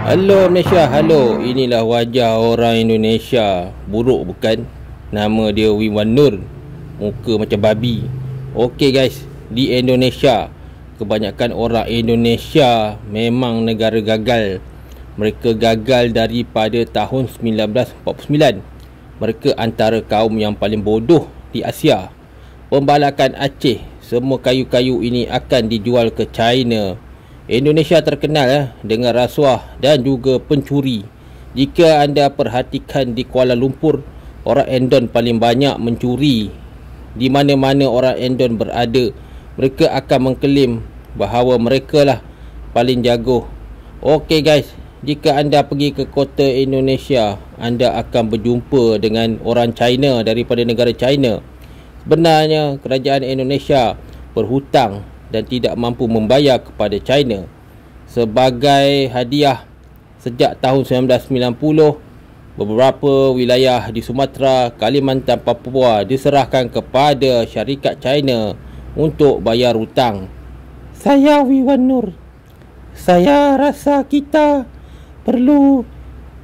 Halo Malaysia, halo. Inilah wajah orang Indonesia. Buruk bukan? Nama dia Wiwan Nur. Muka macam babi. Okey guys, di Indonesia, kebanyakan orang Indonesia memang negara gagal. Mereka gagal daripada tahun 1949. Mereka antara kaum yang paling bodoh di Asia. Pembalakan Aceh, semua kayu-kayu ini akan dijual ke China. Indonesia terkenal dengan rasuah dan juga pencuri. Jika anda perhatikan di Kuala Lumpur, orang Endon paling banyak mencuri. Di mana-mana orang Endon berada, mereka akan mengklaim bahawa mereka lah paling jago. Okey guys, jika anda pergi ke kota Indonesia, anda akan berjumpa dengan orang China daripada negara China. Sebenarnya kerajaan Indonesia berhutang dan tidak mampu membayar kepada China. Sebagai hadiah, sejak tahun 1990, beberapa wilayah di Sumatera, Kalimantan, Papua diserahkan kepada syarikat China untuk bayar hutang. Saya Wiwan Nur. Saya rasa kita perlu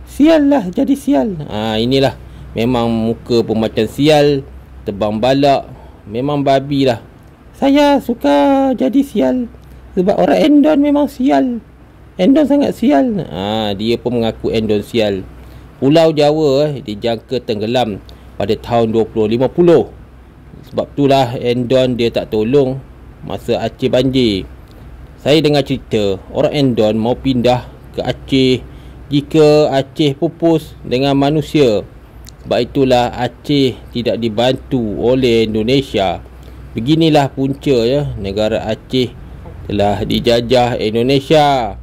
sial lah, jadi sial. Inilah memang muka pun macam sial, tebang balak, memang babi lah. Saya suka jadi sial sebab orang Endon memang sial. Endon sangat sial. Dia pun mengaku Endon sial. Pulau Jawa dijangka tenggelam pada tahun 2050. Sebab itulah Endon dia tak tolong masa Aceh banjir. Saya dengar cerita orang Endon mau pindah ke Aceh jika Aceh pupus dengan manusia. Sebab itulah Aceh tidak dibantu oleh Indonesia. Beginilah punca negara Aceh telah dijajah Indonesia.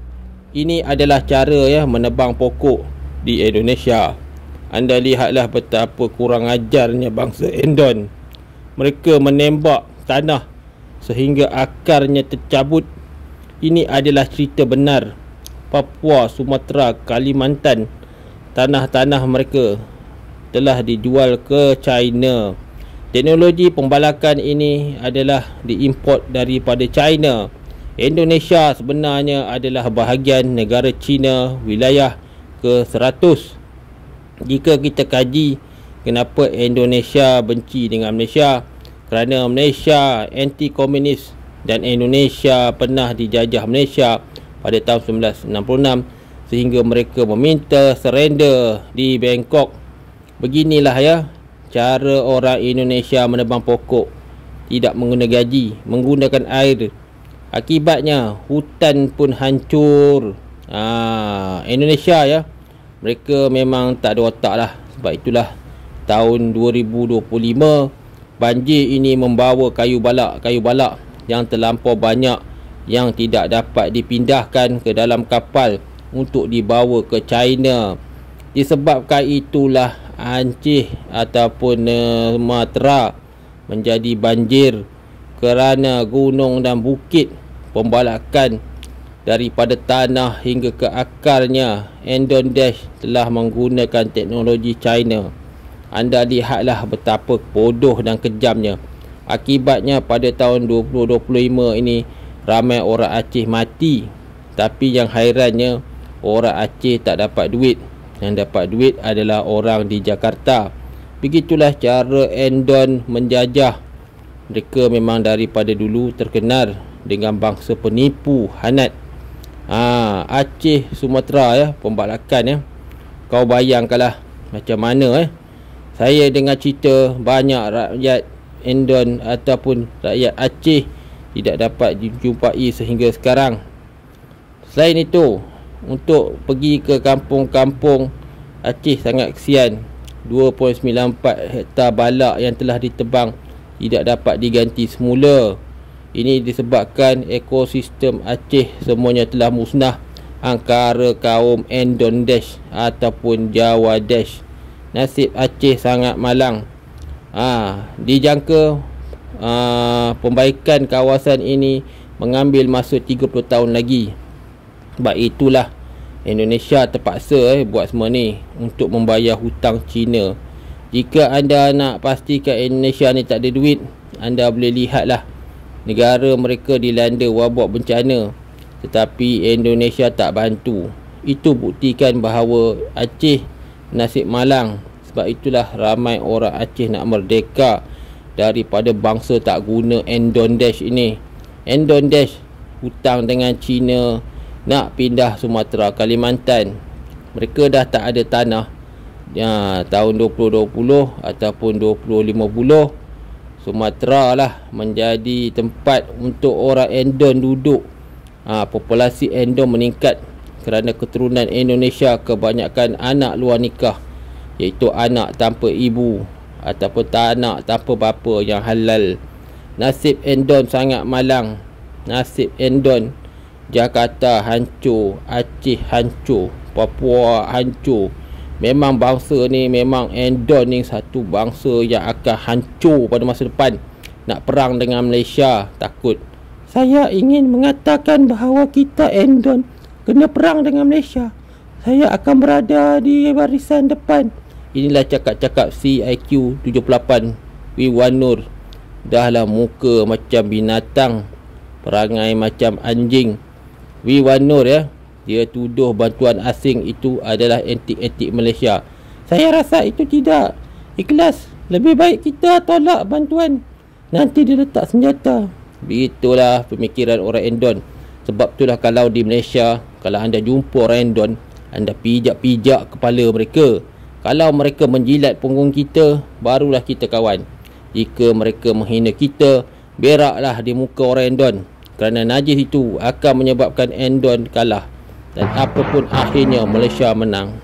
Ini adalah cara menebang pokok di Indonesia. Anda lihatlah betapa kurang ajarnya bangsa Endon. Mereka menembak tanah sehingga akarnya tercabut. Ini adalah cerita benar. Papua, Sumatera, Kalimantan, tanah-tanah mereka telah dijual ke China. Teknologi pembalakan ini adalah diimport daripada China. Indonesia sebenarnya adalah bahagian negara China, wilayah ke-100. Jika kita kaji kenapa Indonesia benci dengan Malaysia, kerana Malaysia anti-komunis dan Indonesia pernah dijajah Malaysia pada tahun 1966 sehingga mereka meminta surrender di Bangkok. Beginilah cara orang Indonesia menebang pokok, tidak mengguna gaji, menggunakan air. Akibatnya hutan pun hancur. Indonesia mereka memang tak ada otak lah. Sebab itulah tahun 2025 banjir ini membawa kayu balak yang terlampau banyak yang tidak dapat dipindahkan ke dalam kapal untuk dibawa ke China. Disebabkan itulah Aceh ataupun Sumatera menjadi banjir kerana gunung dan bukit. Pembalakan daripada tanah hingga ke akarnya, Endon Dash telah menggunakan teknologi China. Anda lihatlah betapa bodoh dan kejamnya. Akibatnya pada tahun 2025 ini ramai orang Aceh mati. Tapi yang hairannya, orang Aceh tak dapat duit. Yang dapat duit adalah orang di Jakarta. Begitulah cara Endon menjajah. Mereka memang daripada dulu terkenal dengan bangsa penipu hanat. Aceh, Sumatera pembalakan Kau bayangkanlah macam mana saya dengar cerita banyak rakyat Endon ataupun rakyat Aceh tidak dapat dijumpai sehingga sekarang. Selain itu, untuk pergi ke kampung-kampung Aceh sangat kesian. 2.94 hektar balak yang telah ditebang tidak dapat diganti semula. Ini disebabkan ekosistem Aceh semuanya telah musnah antara kaum Endon Dash ataupun Jawa Dash. Nasib Aceh sangat malang. Dijangka pembaikan kawasan ini mengambil masa 30 tahun lagi. Sebab itulah Indonesia terpaksa buat semua ni untuk membayar hutang China. Jika anda nak pastikan Indonesia ni tak ada duit, anda boleh lihatlah negara mereka dilanda wabak bencana, tetapi Indonesia tak bantu. Itu buktikan bahawa Aceh nasib malang. Sebab itulah ramai orang Aceh nak merdeka daripada bangsa tak guna Endondesh ini. Endondesh hutang dengan China, nak pindah Sumatera, Kalimantan. Mereka dah tak ada tanah tahun 2020 ataupun 2050. Sumatera lah menjadi tempat untuk orang Endon duduk. Populasi Endon meningkat kerana keturunan Indonesia kebanyakan anak luar nikah, iaitu anak tanpa ibu ataupun anak tanpa bapa yang halal. Nasib Endon sangat malang. Nasib Endon, Jakarta hancur, Aceh hancur, Papua hancur. Memang bangsa ni, memang Endon ni satu bangsa yang akan hancur pada masa depan. Nak perang dengan Malaysia, takut. Saya ingin mengatakan bahawa kita Endon kena perang dengan Malaysia. Saya akan berada di barisan depan. Inilah cakap-cakap CIQ 78 Wan Nur. Dahlah muka macam binatang, perangai macam anjing. Wan Nur dia tuduh bantuan asing itu adalah anti-etik Malaysia. Saya rasa itu tidak ikhlas. Lebih baik kita tolak bantuan, nanti dia letak senjata. Begitulah pemikiran orang Endon. Sebab itulah kalau di Malaysia, kalau anda jumpa orang Endon, anda pijak-pijak kepala mereka. Kalau mereka menjilat punggung kita, barulah kita kawan. Jika mereka menghina kita, beraklah di muka orang Endon. Kerana najis itu akan menyebabkan Endon kalah. Dan apapun akhirnya Malaysia menang.